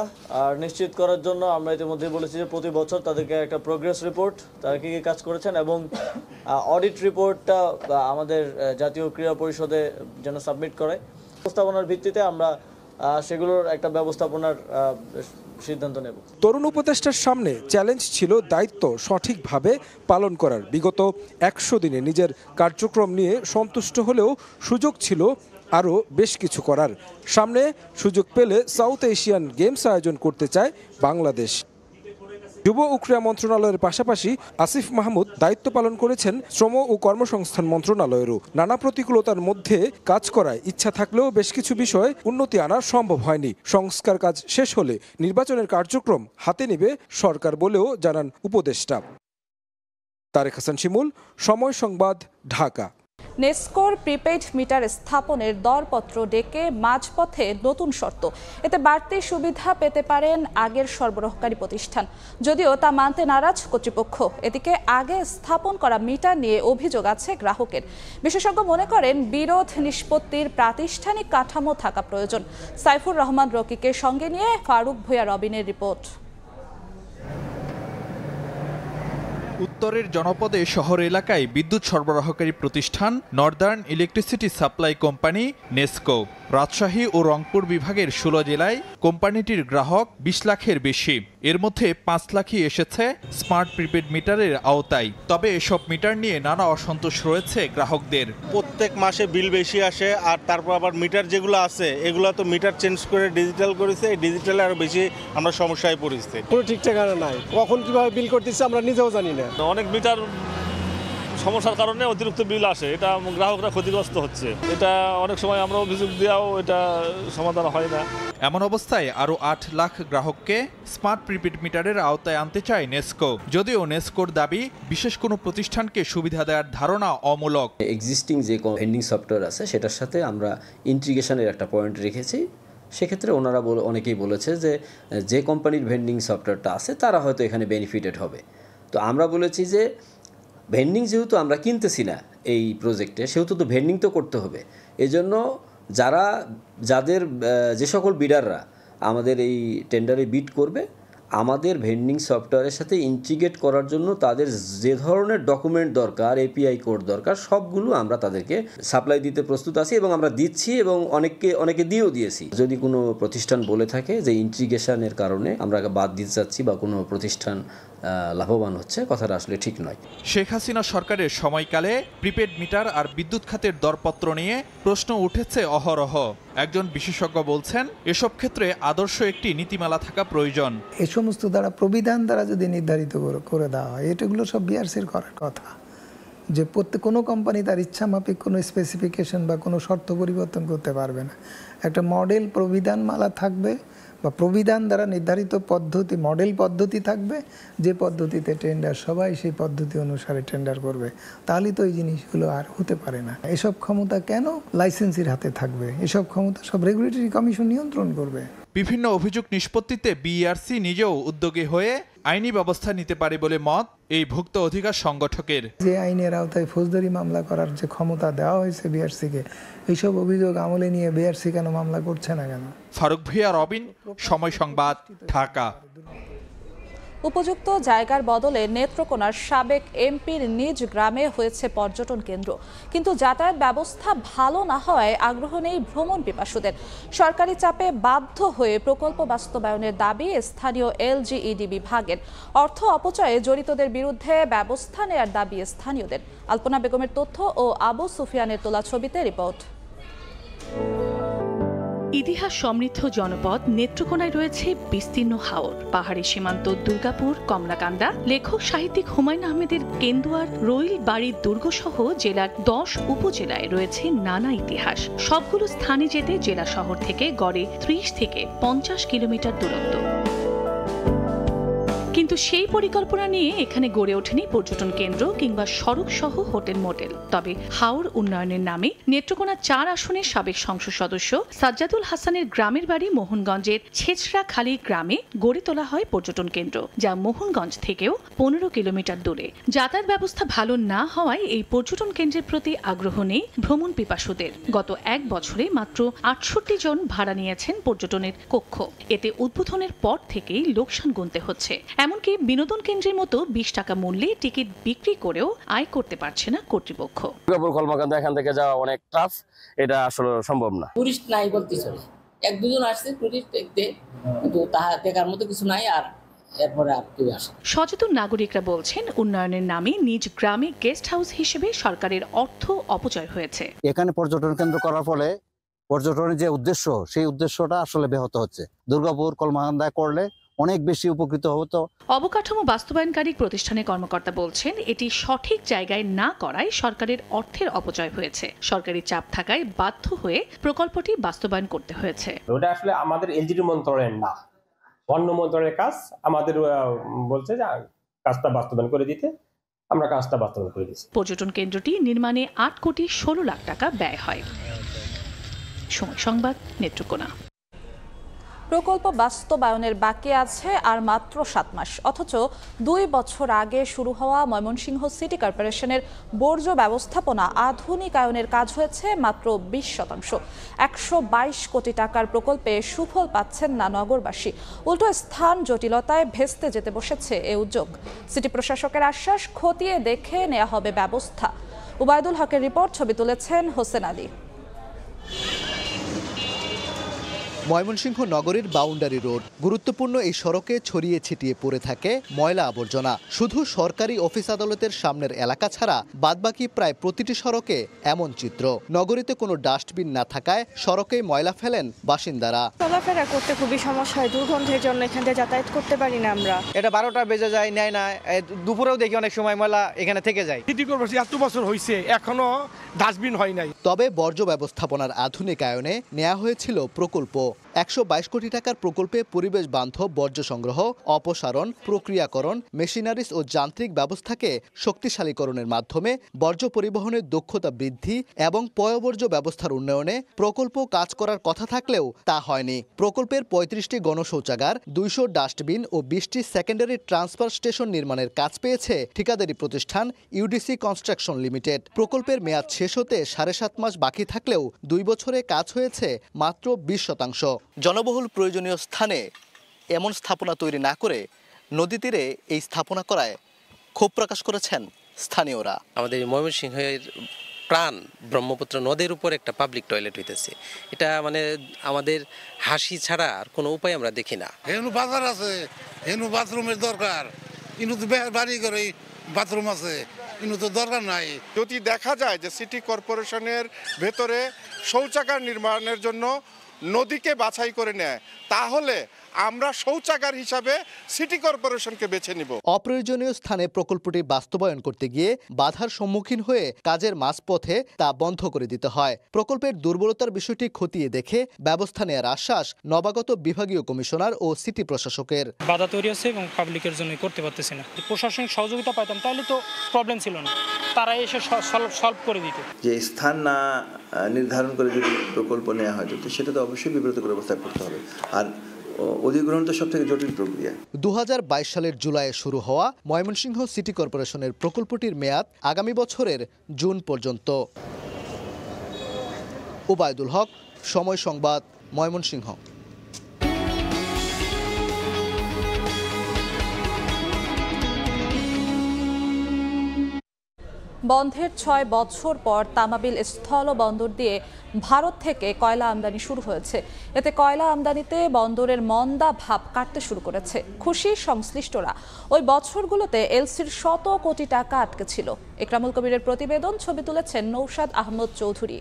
নিশ্চিত করার জন্য আমরা ইতিমধ্যে বলেছি যে প্রতি বছর তাদেরকে একটা প্রোগ্রেস রিপোর্ট, তারা কি কি কাজ করেছেন এবং অডিট রিপোর্টটা আমাদের জাতীয় ক্রীড়া পরিষদে যেন সাবমিট করে। প্রস্তাবনার ভিত্তিতে আমরা সেগুলোর একটা ব্যবস্থাপনার সিদ্ধান্ত নেব। তরুণ উপদেষ্টার সামনে চ্যালেঞ্জ ছিল দায়িত্ব সঠিকভাবে পালন করার। বিগত 100 দিনে নিজের কার্যক্রম নিয়ে সন্তুষ্ট হলেও সুযোগ ছিল আরও বেশ কিছু করার। সামনে সুযোগ পেলে সাউথ এশিয়ান গেমস আয়োজন করতে চায় বাংলাদেশ। যুব ও ক্রীড়া মন্ত্রণালয়ের পাশাপাশি আসিফ মাহমুদ দায়িত্ব পালন করেছেন শ্রম ও কর্মসংস্থান মন্ত্রণালয়েরও। নানা প্রতিকূলতার মধ্যে কাজ করায় ইচ্ছা থাকলেও বেশ কিছু বিষয়ে উন্নতি আনা সম্ভব হয়নি। সংস্কার কাজ শেষ হলে নির্বাচনের কার্যক্রম হাতে নেবে সরকার বলেও জানান উপদেষ্টা। তারেক হাসান শিমুল, সময় সংবাদ, ঢাকা। নেসকোর প্রিপেইড মিটার স্থাপনের দরপত্র ডেকে মাঝপথে নতুন শর্ত। এতে বাড়তি সুবিধা পেতে পারেন আগের সরবরাহকারী প্রতিষ্ঠান, যদিও তা মানতে নারাজ কর্তৃপক্ষ। এদিকে আগে স্থাপন করা মিটার নিয়ে অভিযোগ আছে গ্রাহকের। বিশেষজ্ঞ মনে করেন বিরোধ নিষ্পত্তির প্রাতিষ্ঠানিক কাঠামো থাকা প্রয়োজন। সাইফুর রহমান রকিকে সঙ্গে নিয়ে ফারুক ভুঁইয়া রবিনের রিপোর্ট। উত্তরের জনপদে শহর এলাকায় বিদ্যুৎ সরবরাহকারী প্রতিষ্ঠান northern electricity supply company NESCO. Rajshahi ও রংপুর বিভাগের 16 জেলায় কোম্পানিটির গ্রাহক 20 লাখের বেশি। এর মধ্যে 5 লাখই এসেছে স্মার্ট প্রিপেড মিটারের আওতায়। তবে এসব মিটার নিয়ে নানা অসন্তোষ রয়েছে গ্রাহকদের। প্রত্যেক মাসে বিল বেশি আসে, আর তারপর আবার মিটার যেগুলো আছে এগুলো তো মিটার চেঞ্জ করে ডিজিটাল করেছে, এই ডিজিটালে আরো বেশি আমরা সমস্যায় পড়েছি। কোনো ঠিক ঠিকানা নাই, কখন কিভাবে বিল করতেছে আমরা নিজেও জানি না। অনেক মিটার সমস্যার কারণে অতিরিক্ত বিল আসে, এটা গ্রাহকরা ক্ষতিগ্রস্ত হচ্ছে। এটা অনেক সময় আমরা অভিযোগ দিয়েও এটা সমাধান হয় না। এমন অবস্থায় আরও 8 লাখ গ্রাহককে স্মার্ট প্রিপেড মিটারের আওতায় আনতে চায় নেসকো। যদিও নেসকোর দাবি বিশেষ কোনো প্রতিষ্ঠানকে সুবিধা দেওয়ার ধারণা অমূলক। এক্সিস্টিং যে ভেন্ডিং সফটওয়্যার আছে সেটার সাথে আমরা ইন্টিগ্রেশনের একটা পয়েন্ট রেখেছি। সেক্ষেত্রে ওনারা অনেকেই বলেছে যে কোম্পানির ভেন্ডিং সফটওয়্যারটা আছে তারা হয়তো এখানে বেনিফিটেড হবে। তো আমরা বলেছি যে ভেন্ডিং যেহেতু আমরা কিনতেছি না এই প্রজেক্টে, সেহেতু তো ভেন্ডিং তো করতে হবে। এজন্য যে সকল বিডাররা আমাদের এই টেন্ডারে বিড করবে, আমাদের ভেন্ডিং সফটওয়্যারের সাথে ইন্টিগ্রেট করার জন্য তাদের যে ধরনের ডকুমেন্ট দরকার, এপিআই কোড দরকার, সবগুলো আমরা তাদেরকে সাপ্লাই দিতে প্রস্তুত আছি এবং আমরা দিচ্ছি এবং অনেকে দিয়েও দিয়েছি। যদি কোনো প্রতিষ্ঠান বলে থাকে যে ইন্টিগ্রেশনের কারণে আমরা বাদ দিতে চাচ্ছি বা কোনো প্রতিষ্ঠান লাভবান হচ্ছে, কথাটা আসলে ঠিক নয়। শেখ হাসিনা সরকারের সময়কালে প্রিপেড মিটার আর বিদ্যুৎ খাতের দরপত্র নিয়ে প্রশ্ন উঠেছে অহরহ। একজন বিশেষজ্ঞ বলছেন, এসব ক্ষেত্রে আদর্শ একটি নীতিমালা থাকা প্রয়োজন। এই সমস্ত দ্বারা প্রবিধান দ্বারা যদি নির্ধারিত করে দেওয়া হয়, এটাগুলো সব বিআরসির করার কথা, যে কোনো কোম্পানি তার ইচ্ছা মাফিক কোনো স্পেসিফিকেশন বা কোনো শর্ত পরিবর্তন করতে পারবে না। একটা মডেল প্রবিধানমালা থাকবে বা প্রবিধান দ্বারা নির্ধারিত পদ্ধতি, মডেল পদ্ধতি থাকবে, যে পদ্ধতিতে টেন্ডার সবাই সেই পদ্ধতি অনুসারে টেন্ডার করবে। তাহলে তো এই জিনিসগুলো আর হতে পারে না। এসব ক্ষমতা কেন লাইসেন্সির হাতে থাকবে? এসব ক্ষমতা সব রেগুলেটরি কমিশন নিয়ন্ত্রণ করবে। বিভিন্ন অভিযোগ নিষ্পত্তিতে বিইআরসি নিজেও উদ্যোগী হয়ে আইনি ব্যবস্থা নিতে পারে বলে মত এই ভুক্ত অধিকার সংগঠকের। যে আইনের আওতায় ফৌজদারি মামলা করার যে ক্ষমতা দেওয়া হয়েছে বিআরসিকে, এইসব অভিযোগ আমলে নিয়ে বিআরসি কেন মামলা করছে না কেন? ফারুক ভূঁইয়া, রবিন, সময় সংবাদ, ঢাকা। উপযুক্ত জায়গার বদলে নেত্রকোনার সাবেক এমপির নিজ গ্রামে হয়েছে পর্যটন কেন্দ্র, কিন্তু যাতায়াত ব্যবস্থা ভালো না হওয়ায় আগ্রহ নেই ভ্রমণ পিপাসুদের। সরকারি চাপে বাধ্য হয়ে প্রকল্প বাস্তবায়নের দাবি স্থানীয় এলজিইডি বিভাগের। অর্থ অপচয়ে জড়িতদের বিরুদ্ধে ব্যবস্থা নেয়ার দাবি স্থানীয়দের। আলপনা বেগমের তথ্য ও আবু সুফিয়ানের তোলা ছবিতে রিপোর্ট। ইতিহাস সমৃদ্ধ জনপদ নেত্রকোনায় রয়েছে বিস্তীর্ণ হাওর, পাহাড়ি সীমান্ত দুর্গাপুর, কমলাকান্দা, লেখক সাহিত্যিক হুমায়ুন আহমেদের কেন্দুয়ার, রইল বাড়ির দুর্গ সহ জেলার 10 উপজেলায় রয়েছে নানা ইতিহাস। সবগুলো স্থানে যেতে জেলা শহর থেকে গড়ে 30 থেকে 50 কিলোমিটার দূরত্ব। কিন্তু সেই পরিকল্পনা নিয়ে এখানে গড়ে ওঠেনি পর্যটন কেন্দ্র কিংবা সড়ক সহ হোটেল মোটেল। তবে হাওর উন্নয়নের নামে নেত্রকোনা 4 আসনের সাবেক সংসদ সদস্য সাজ্জাদুল হাসানের গ্রামের বাড়ি মোহনগঞ্জের ছেচড়াখালী গ্রামে গড়ে তোলা হয় পর্যটন কেন্দ্র, যা মোহনগঞ্জ থেকেও 15 কিলোমিটার দূরে। যাতায়াত ব্যবস্থা ভালো না হওয়ায় এই পর্যটন কেন্দ্রের প্রতি আগ্রহ নেই ভ্রমণ পিপাসুদের। গত 1 বছরে মাত্র 68 জন ভাড়া নিয়েছেন পর্যটনের কক্ষ। এতে উদ্বোধনের পর থেকেই লোকসান গুনতে হচ্ছে। এমনকি বিনোদন কেন্দ্রের মতো 20 টাকা মূল্যে টিকিট বিক্রি করেও আয় করতে পারছে না কর্তৃপক্ষ। কলমাকান্দা এখান থেকে যাওয়া অনেক টাফ, এটা আসলে সম্ভব না। টুরিস্ট নাই বলতে চলে, 1-2 জন আসছে টুরিস্ট দেখতে, কিন্তু তাহা দেখার মতো কিছু নাই। আর এরপরে আর কেউ আসে। সচেতন নাগরিকরা বলছেন, উন্নয়নের নামে নিজ গ্রামে গেস্ট হাউস হিসেবে সরকারের অর্থ অপচয় হয়েছে। এখানে পর্যটন কেন্দ্র করার ফলে পর্যটনের যে উদ্দেশ্য, সেই উদ্দেশ্যটা আসলে ব্যাহত হচ্ছে। দুর্গাপুর, কলমাকান্দায় করলে অনেক বেশি উপকৃত হতো। অবকাঠামো বাস্তবায়নকারী প্রতিষ্ঠানের কর্মকর্তা বলছেন, এটি সঠিক জায়গায় না করায় সরকারের অর্থের অপচয় হয়েছে। সরকারি চাপ থাকায় বাধ্য হয়ে প্রকল্পটি বাস্তবায়ন করতে হয়েছে। ওটা আসলে আমাদের এলজিডি মন্ত্রণালয়ের না, অন্য মন্ত্রণালয়ের কাজ। আমাদের বলছে যে কাজটা বাস্তবায়ন করে দিতে, আমরা কাজটা বাস্তবায়ন করে দিচ্ছি। পর্যটন কেন্দ্রটি নির্মাণে 8 কোটি 16 লাখ টাকা ব্যয় হয়। সময় সংবাদ, নেত্রকোনা। প্রকল্প বাস্তবায়নের বাকি আছে আর মাত্র 7 মাস, অথচ 2 বছর আগে শুরু হওয়া ময়মনসিংহ সিটি কর্পোরেশনের বর্জ্য ব্যবস্থাপনা আধুনিকায়নের কাজ হয়েছে মাত্র 20%। 122 কোটি টাকার প্রকল্পে সুফল পাচ্ছেন না নগরবাসী, উল্টো স্থান জটিলতায় ভেস্তে যেতে বসেছে এ উদ্যোগ। সিটি প্রশাসকের আশ্বাস, খতিয়ে দেখে নেওয়া হবে ব্যবস্থা। উবায়দুল হকের রিপোর্ট, ছবি তুলেছেন হোসেন আলী। ময়মনসিংহ নগরীর বাউন্ডারি রোড, গুরুত্বপূর্ণ এই সড়কে ছড়িয়ে ছিটিয়ে পড়ে থাকে ময়লা আবর্জনা। শুধু সরকারি অফিস আদালতের সামনের এলাকা ছাড়া বাদবাকি প্রায় প্রতিটি সড়কে এমন চিত্র। নগরীতে কোনো ডাস্টবিন না থাকায় সড়কে ময়লা ফেলেন বাসিন্দারা। চলাফেরা করতে খুবই সমস্যা হয়, দুর্গন্ধের জন্য এখান থেকে যাতায়াত করতে পারি না আমরা। এটা 12টা বেজে যায়, নেয় না। দুপুরেও দেখি অনেক সময় ময়লা এখানে থেকে যায়। সিটি কর্পোরেশন এত বছর হয়েছে, এখনো ডাস্টবিন হয় নাই। তবে বর্জ্য ব্যবস্থাপনার আধুনিকায়নে নেওয়া হয়েছিল প্রকল্প। 122 কোটি টাকার প্রকল্পে পরিবেশ বান্ধব বর্জ্য সংগ্রহ, অপসারণ, প্রক্রিয়াকরণ, মেশিনারিজ ও যান্ত্রিক ব্যবস্থাকে শক্তিশালীকরণের মাধ্যমে বর্জ্য পরিবহনের দক্ষতা বৃদ্ধি এবং পয়ঃবর্জ্য ব্যবস্থার উন্নয়নে প্রকল্প কাজ করার কথা থাকলেও তা হয়নি। প্রকল্পের 35টি গণশৌচাগার, 200 ডাস্টবিন ও 20টি সেকেন্ডারি ট্রান্সফার স্টেশন নির্মাণের কাজ পেয়েছে ঠিকাদারি প্রতিষ্ঠান ইউডিসি কনস্ট্রাকশন লিমিটেড। প্রকল্পের মেয়াদ শেষ হতে 7.5 মাস বাকি থাকলেও 2 বছরে কাজ হয়েছে মাত্র 20%। জনবহুল প্রয়োজনীয় স্থানে এমন স্থাপনা তৈরি না করে নদী তীরে এই স্থাপনা করায় ক্ষোভ প্রকাশ করেছেন স্থানীয়রা। আমাদের ময়মনসিংহের প্রাণ ব্রহ্মপুত্র নদের উপর একটা পাবলিক টয়লেট হইতেছে, এটা মানে আমাদের হাসি ছাড়া আর কোনো উপায় আমরা দেখি না। হেনু বাজার আছে, হেনু বাথরুমের দরকার, কিন্তু তো বাড়ি করে বাথরুম আছে, কিন্তু তো দরকার নাই। যদি দেখা যায় যে সিটি কর্পোরেশনের ভেতরে শৌচাগার নির্মাণের জন্য নদীকে বাছাই করে নেয়, তাহলে আমরা শৌচাগার হিসাবে সিটি কর্পোরেশনকে বেছে নিব। অপ্রয়োজনীয় স্থানে প্রকল্পটি বাস্তবায়ন করতে গিয়ে বাধার সম্মুখীন হয়ে কাজের মাঝপথে তা বন্ধ করে দিতে হয়। প্রকল্পের দুর্বলতার বিষয়টি খতিয়ে দেখে ব্যবস্থা নেওয়ার আশ্বাস নবাগত বিভাগীয় কমিশনার ও সিটি প্রশাসকের। বাধা তৈরি আছে এবং পাবলিকের জন্য করতে পারতেছি না। প্রশাসনিক সহযোগিতা পাইতাম তাহলে তো প্রবলেম ছিল না, তারা এসে সলভ করে দিত। যে স্থান না নির্ধারণ করে যদি প্রকল্প নেওয়া হয় তো সেটা তো অবশ্যই বিব্রতকর অবস্থায় পড়তে হবে। আর অধিগ্রহণ তো সবথেকে জটিল প্রক্রিয়া। 2022 সালের জুলাইয়ে শুরু হওয়া ময়মনসিংহ সিটি কর্পোরেশনের প্রকল্পটির মেয়াদ আগামী বছরের জুন পর্যন্ত। ওবায়দুল হক, সময় সংবাদ, ময়মনসিংহ। বন্ধের 6 বছর পর তামাবিল স্থল বন্দর দিয়ে ভারত থেকে কয়লা আমদানি শুরু হয়েছে। এতে কয়লা আমদানিতে বন্দরের মন্দা ভাব কাটতে শুরু করেছে। খুশি সংশ্লিষ্টরা। ওই বছরগুলোতে এলসির শত কোটি টাকা আটকে ছিল। ইকরামুল কবিরের প্রতিবেদন, ছবি তুলেছেন নৌশাদ আহমদ চৌধুরী।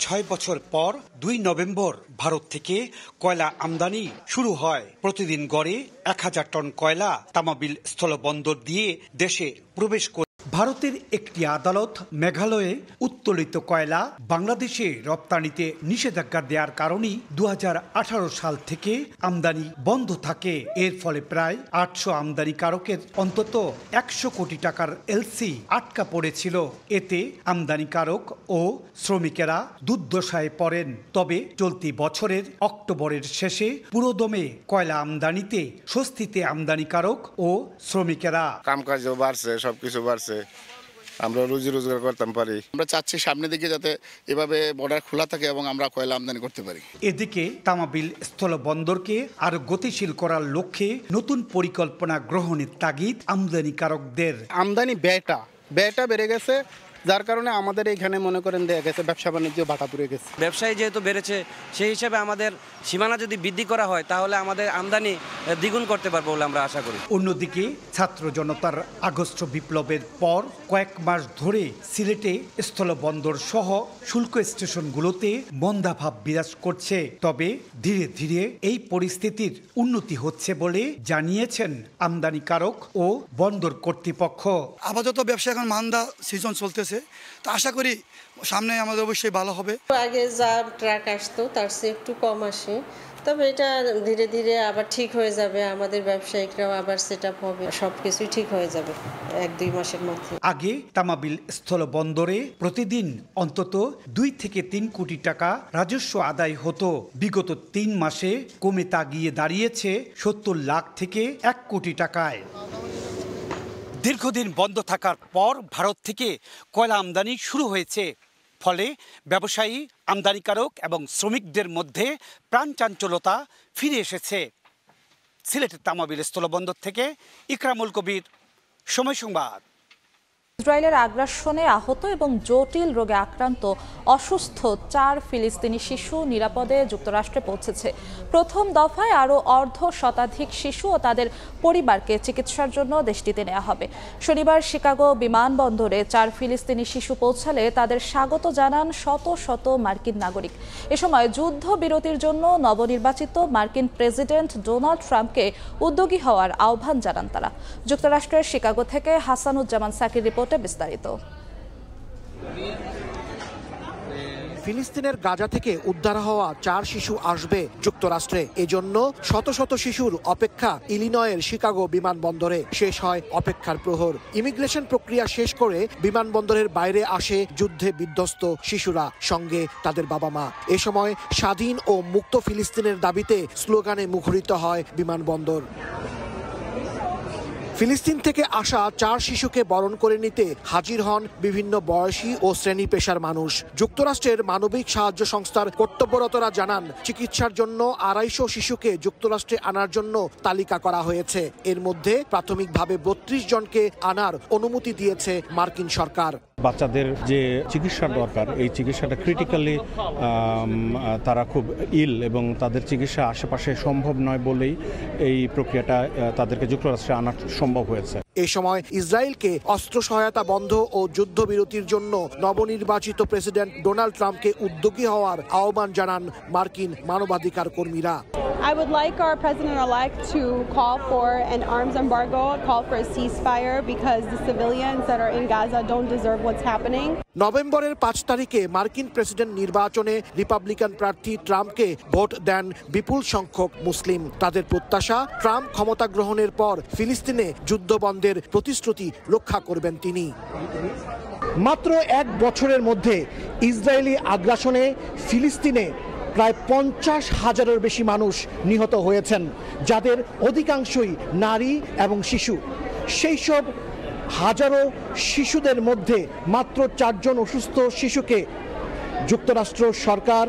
6 বছর পর 2 নভেম্বর ভারত থেকে কয়লা আমদানি শুরু হয়। প্রতিদিন গড়ে 1000 টন কয়লা তামাবিল স্থলবন্দর দিয়ে দেশে প্রবেশ করে। ভারতের একটি আদালত মেঘালয়ে উত্তোলিত কয়লা বাংলাদেশে রপ্তানিতে নিষেধাজ্ঞা দেওয়ার কারণেই 2018 সাল থেকে আমদানি বন্ধ থাকে। এর ফলে প্রায় 800 আমদানিকারকের অন্তত 100 কোটি টাকার এলসি আটকা পড়েছিল। এতে আমদানিকারক ও শ্রমিকেরা দুর্দশায় পড়েন। তবে চলতি বছরের অক্টোবরের শেষে পুরোদমে কয়লা আমদানিতে স্বস্তিতে আমদানিকারক ও শ্রমিকেরা। কামকাজও বাড়ছে, সবকিছু বাড়ছে, আমরা রুজি রোজগার করতে পারি। আমরা চাচ্ছি সামনে দিকে যাতে এভাবে বর্ডার খোলা থাকে এবং আমরা কয়লা আমদানি করতে পারি। এদিকে তামাবিল স্থল বন্দরকে আরো গতিশীল করার লক্ষ্যে নতুন পরিকল্পনা গ্রহণের তাগিদ আমদানিকারকদের। আমদানি ব্যয়টা বেড়ে গেছে, যার কারণে আমাদের এখানে মনে করেন দেখা গেছে ব্যবসা বাণিজ্য বাটা পড়ে গেছে। ব্যবসায়ী যেহেতু বেড়েছে, সেই হিসাবে আমাদের সীমানা যদি বৃদ্ধি করা হয় তাহলে আমাদের আমদানি দ্বিগুণ করতে পারবো বলে আমরা আশা করি। অন্যদিকে ছাত্র জনতার আগস্ট বিপ্লবের পর কয়েক মাস ধরে সিলেটে স্থলবন্দর সহ শুল্ক স্টেশনগুলোতে মন্দাভাব বিরাজ করছে। তবে ধীরে ধীরে এই পরিস্থিতির উন্নতি হচ্ছে বলে জানিয়েছেন আমদানিকারক ও বন্দর কর্তৃপক্ষ। আপাতত ব্যবসা এখন মান্দা সিজন চলতেছে, তো আশা করি সামনে আমাদের অবশ্যই ভালো হবে। আগে যা ট্রাক আসতো তার চেয়ে একটু কম আসে, তবে এটা ধীরে ধীরে আবার ঠিক হয়ে যাবে। আমাদের ব্যবসায়িকরাও আবার সেট আপ হবে, সবকিছুই ঠিক হয়ে যাবে 1-2 মাসের মধ্যে। আগে তামাবিল স্থল বন্দরে প্রতিদিন অন্তত 2 থেকে 3 কোটি টাকা রাজস্ব আদায় হতো। বিগত 3 মাসে কমে তা গিয়ে দাঁড়িয়েছে 70 লাখ থেকে 1 কোটি টাকায়। দীর্ঘদিন বন্ধ থাকার পর ভারত থেকে কয়লা আমদানি শুরু হয়েছে। ফলে ব্যবসায়ী, আমদানিকারক এবং শ্রমিকদের মধ্যে প্রাণ চাঞ্চল্যতা ফিরে এসেছে। সিলেটের তামাবিল স্থলবন্দর থেকে ইকরামুল কবির, সময় সংবাদ। ইসরায়েলের আগ্রাসনে আহত এবং জটিল রোগে আক্রান্ত অসুস্থ 4 ফিলিস্তিনি শিশু নিরাপদে যুক্তরাষ্ট্রে পৌঁছেছে। প্রথম দফায় আরও 1/2 শিশু ও তাদের পরিবারকে চিকিৎসার জন্য দেশটিতে নেওয়া হবে। শনিবার শিকাগো বিমানবন্দরে 4 ফিলিস্তিনি শিশু পৌঁছালে তাদের স্বাগত জানান শত শত মার্কিন নাগরিক। এ সময় যুদ্ধবিরতির জন্য নবনির্বাচিত মার্কিন প্রেসিডেন্ট ডোনাল্ড ট্রাম্পকে উদ্যোগী হওয়ার আহ্বান জানান তারা। যুক্তরাষ্ট্রের শিকাগো থেকে হাসানুজ্জামান সাকির রিপোর্ট বিস্তারিত। ফিলিস্তিনের গাজা থেকে উদ্ধার হওয়া 4 শিশু আসবে যুক্তরাষ্ট্রে। এজন্য শত শত শিশুর অপেক্ষা ইলিনয়ের শিকাগো বিমানবন্দরে। শেষ হয় অপেক্ষার প্রহর। ইমিগ্রেশন প্রক্রিয়া শেষ করে বিমানবন্দরের বাইরে আসে যুদ্ধে বিধ্বস্ত শিশুরা, সঙ্গে তাদের বাবা মা। এ সময় স্বাধীন ও মুক্ত ফিলিস্তিনের দাবিতে স্লোগানে মুখরিত হয় বিমানবন্দর। ফিলিস্তিন থেকে আসা 4 শিশুকে বরণ করে নিতে হাজির হন বিভিন্ন বয়সী ও শ্রেণী পেশার মানুষ। যুক্তরাষ্ট্রের মানবিক সাহায্য সংস্থার কর্তব্যরতরা জানান, চিকিৎসার জন্য 250 শিশুকে যুক্তরাষ্ট্রে আনার জন্য তালিকা করা হয়েছে। এর মধ্যে প্রাথমিকভাবে 32 জনকে আনার অনুমতি দিয়েছে মার্কিন সরকার। বাচ্চাদের যে চিকিৎসার দরকার, এই চিকিৎসাটা ক্রিটিক্যালি তারা খুব ইল এবং তাদের চিকিৎসা আশেপাশে সম্ভব নয় বলেই এই প্রক্রিয়াটা তাদেরকে যুক্তরাষ্ট্রে আনা সম্ভব হয়েছে। এ সময় ইসরায়েলকে অস্ত্র সহায়তা বন্ধ ও যুদ্ধবিরতির জন্য নবনির্বাচিত প্রেসিডেন্ট ডোনাল্ড ট্রাম্পকে উদ্যোগী হওয়ার আহ্বান জানান মার্কিন মানবাধিকার কর্মীরা। I would like our president-elect to call for an arms embargo, call for a ceasefire because the civilians that are in Gaza don't deserve what's happening. নভেম্বরের 5 তারিখে মার্কিন প্রেসিডেন্ট নির্বাচনে রিপাবলিকান প্রার্থী ট্রাম্পকে ভোট দেন বিপুল সংখ্যক মুসলিম। তাদের প্রত্যাশা, ট্রাম্প ক্ষমতা গ্রহণের পর ফিলিস্তিনে যুদ্ধ বন্ধের প্রতিশ্রুতি রক্ষা করবেন তিনি। মাত্র 1 বছরের মধ্যে ইসরায়েলি আগ্রাসনে ফিলিস্তিনে প্রায় 50,000-এর বেশি মানুষ নিহত হয়েছেন, যাদের অধিকাংশই নারী এবং শিশু। সেই সব হাজারো শিশুদের মধ্যে মাত্র 4 জন অসুস্থ শিশুকে যুক্তরাষ্ট্র সরকার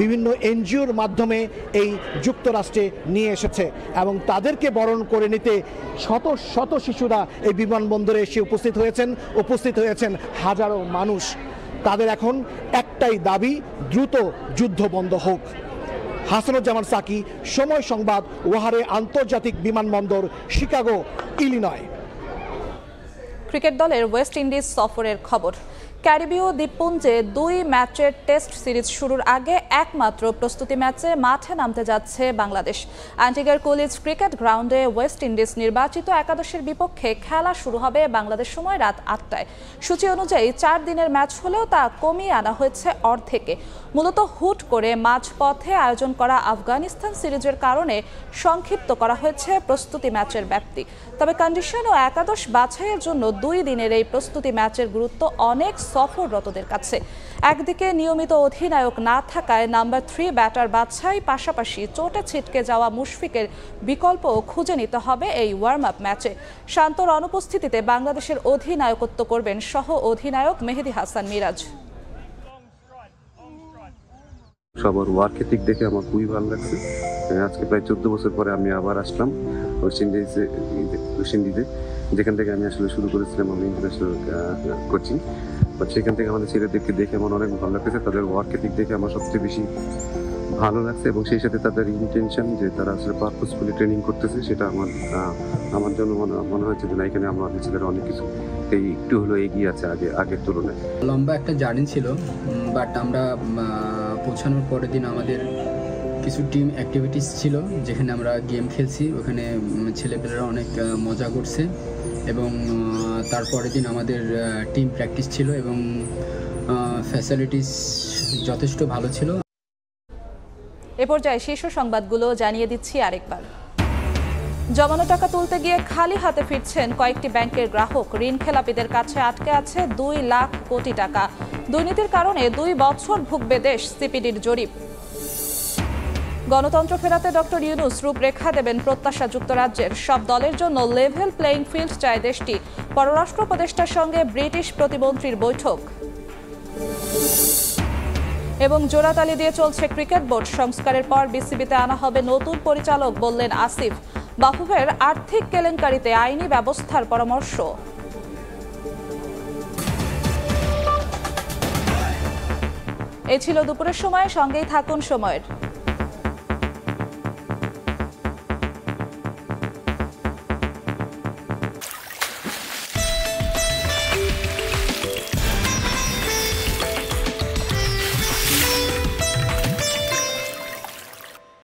বিভিন্ন এনজিওর মাধ্যমে এই যুক্তরাষ্ট্রে নিয়ে এসেছে এবং তাদেরকে বরণ করে নিতে শত শত শিশুরা এই বিমানবন্দরে এসে উপস্থিত হয়েছেন হাজারো মানুষ। তাদের এখন একটাই দাবি, দ্রুত যুদ্ধ বন্ধ হোক। হাসানুজ্জামান সাকি, সময় সংবাদ, ওয়াহারে আন্তর্জাতিক বিমানবন্দর, শিকাগো, ইলিনয়। ক্রিকেট দলের ওয়েস্ট ইন্ডিজ সফরের খবর। ক্যারিবীয় দ্বীপপুঞ্জে 2 ম্যাচের টেস্ট সিরিজ শুরুর আগে একমাত্র প্রস্তুতি ম্যাচে মাঠে নামতে যাচ্ছে বাংলাদেশ। অ্যান্টিগার কুলিজ ক্রিকেট গ্রাউন্ডে ওয়েস্ট ইন্ডিজ নির্বাচিত একাদশের বিপক্ষে খেলা শুরু হবে বাংলাদেশ সময় রাত 8টায়। সূচি অনুযায়ী 4 দিনের ম্যাচ হলেও তা কমিয়ে আনা হয়েছে অর্ধেকে। মূলত হুট করে মাঝপথে আয়োজন করা আফগানিস্তান সিরিজের কারণে সংক্ষিপ্ত করা হয়েছে প্রস্তুতি ম্যাচের ব্যাপ্তি। তবে কন্ডিশন ও একাদশ বাছাইয়ের জন্য 2 দিনের এই প্রস্তুতি ম্যাচের গুরুত্ব অনেক সফররতদের কাছে। একদিকে নিয়মিত অধিনায়ক না থাকায় নাম্বার 3 ব্যাটার বাছাই, পাশাপাশি চোটে ছিটকে যাওয়া মুশফিকের বিকল্প খুঁজে নিতে হবে এই ওয়ার্ম আপ ম্যাচে। শান্তর অনুপস্থিতিতে বাংলাদেশের অধিনায়কত্ব করবেন সহ অধিনায়ক মেহেদী হাসান মিরাজ। সবার ওয়ার্ক এথিক দেখে আমার খুবই ভালো লাগছে। আজকে প্রায় 14 বছর পরে আমি আবার আসলাম ওয়েস্ট ইন্ডিজে, যেখান থেকে আমি আসলে শুরু করেছিলাম আমি ইন্টারন্যাশনাল কোচিং। সেখান থেকে আমাদের ছেলেদেরকে দেখে আমার অনেক ভালো লাগতেছে। তাদের ওয়ার্ক এথিক দেখে আমার সবচেয়ে বেশি ভালো লাগছে এবং সেই সাথে তাদের ইন্টেনশন যে তারা আসলে পারপাসফুলি ট্রেনিং করতেছে, সেটা আমার জন্য মনে হচ্ছে যে না, এখানে আমাদের ছেলেরা অনেক কিছু একটু হলো এগিয়ে আছে আগের তুলনায়। লম্বা একটা জার্নি ছিল, বাট আমরা পৌঁছানোর পরের দিন আমাদের কিছু টিম অ্যাক্টিভিটিস ছিল, যেখানে আমরা গেম খেলছি, ওখানে ছেলেপেলেরা অনেক মজা করছে এবং তারপরের দিন আমাদের টিম প্র্যাকটিস ছিল এবং ফ্যাসিলিটিস যথেষ্ট ভালো ছিল। এ পর্যায়ে শীর্ষ সংবাদগুলো জানিয়ে দিচ্ছি আরেকবার। জমানো টাকা তুলতে গিয়ে খালি হাতে ফিরছেন কয়েকটি ব্যাংকের গ্রাহক। ঋণ খেলাপিদের কাছে আটকে আছে 2 লাখ কোটি টাকা। দুর্নীতির কারণে 2 বছর ভুগবে দেশ, সিপিডির জরিপ। গণতন্ত্র ফেরাতে ডক্টর ইউনূস রূপরেখা দেবেন প্রত্যাশা যুক্তরাজ্যের। সব দলের জন্য লেভেল প্লেইং ফিল্ড চায় দেশটি। পররাষ্ট্র উপদেষ্টার সঙ্গে ব্রিটিশ প্রতিমন্ত্রীর বৈঠক। এবং জোড়াতালি দিয়ে চলছে ক্রিকেট বোর্ড সংস্কারের পর বিসিবিতে আনা হবে নতুন পরিচালক, বললেন আসিফ। বাফুফের আর্থিক কেলেঙ্কারিতে আইনি ব্যবস্থার পরামর্শ। এই ছিল দুপুরের সময়, সঙ্গেই থাকুন সময়ের।